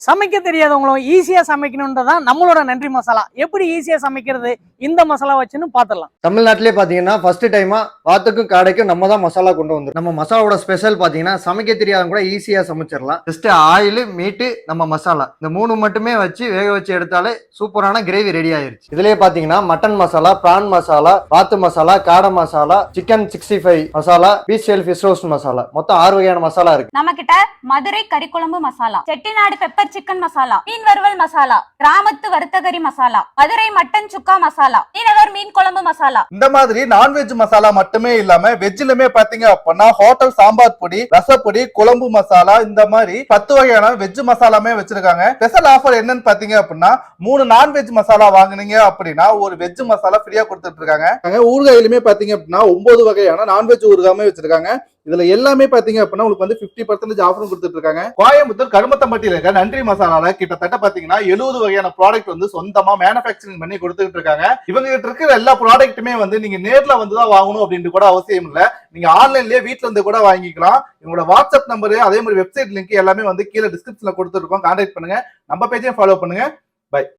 சமைக்க தெரியாதவங்களும் ஈஸியா சமைக்கணும்ன்றதான் நம்மளோட நன்றி மசாலா. எப்படி ஈஸியா சமைக்கிறது இந்த மசாலா வச்சுன்னு பாத்துடலாம். தமிழ்நாட்டிலே பாத்தீங்கன்னா ஃபர்ஸ்ட் டைமா வாத்துக்கும் காடைக்கும் நம்ம தான் மசாலா கொண்டு வந்து. நம்ம மசாலாவோட ஸ்பெஷல் பாத்தீங்கன்னா சமைக்க தெரியாதவங்க கூட ஈஸியா சமைச்சிடலாம். ஜஸ்ட் ஆயில், மீட்டு, நம்ம மசாலா இந்த மூணு மட்டுமே வச்சு வேக வச்சு எடுத்தாலே சூப்பரான கிரேவி ரெடி ஆயிருச்சு. இதுலயே பாத்தீங்கன்னா மட்டன் மசாலா, பிரான் மசாலா, வாத்து மசாலா, காடை masala, chicken 65 masala, beach style fish roast masala, மொத்தம் 6 வகையான மசாலா இருக்கு. நம்ம கிட்ட மதுரை கறிக்குழம்பு மசாலா, செட்டிநாடு பெப்பர் சிக்கன் மசாலா, மீன் வறுவல் மசாலா, கிராமத்து வறுத்தகரி மசாலா, மதுரை மட்டன் சுக்கா மசாலா, மீனவர் மீன் குழம்பு மசாலா. இந்த மாதிரி நான்வெஜ் மசாலா மட்டுமே இல்லாம வெஜ்லயுமே பாத்தீங்க அப்படின்னா ஹோட்டல் சாம்பார் பொடி, ரசப்பொடி, குழம்பு மசாலா, இந்த மாதிரி 10 வகையான வெஜ் மசாலாமே வச்சிருக்காங்க. ஸ்பெஷல் ஆஃபர் என்னன்னு பாத்தீங்க அப்படின்னா 3 நான்வெஜ் மசாலா வாங்குனீங்க அப்படின்னா ஒரு வெஜ் மசாலா ஃப்ரீயா கொடுத்துட்டு இருக்காங்க. ஊறுகாயிலுமே பாத்தீங்க அப்படின்னா 9 வகையான நான்வெஜ் ஊறுகாமே வச்சிருக்காங்க. இதுல எல்லாமே பாத்தீங்க அப்படின்னா உங்களுக்கு வந்து 50% ஆஃபரும் கொடுத்துட்டு இருக்காங்க. கோயம்புத்தூர் கருமத்தம்பட்டியில இருக்க நன்றி மசாலால கிட்டத்தட்ட பாத்தீங்கன்னா 70 வகையான ப்ராடக்ட் வந்து சொந்தமா மேனுஃபேக்சரிங் பண்ணி கொடுத்துட்டு இருக்காங்க. இவங்க கிட்ட இருக்கிற எல்லா ப்ராடக்ட்டுமே வந்து நீங்க நேர்ல வந்து தான் வாங்கணும் அப்படின்ட்டு கூட அவசியம் இல்ல. நீங்க ஆன்லைன்லயே வீட்டுல இருந்து கூட வாங்கிக்கலாம். இவங்களோட வாட்ஸ்அப் நம்பரு, அதே மாதிரி வெப்சைட் லிங்க் எல்லாமே வந்து கீழே டிஸ்கிரிப்ஷன்ல கொடுத்துருக்கோம். கான்டாக்ட் பண்ணுங்க. நம்ம பேஜையும் ஃபாலோ பண்ணுங்க. பை.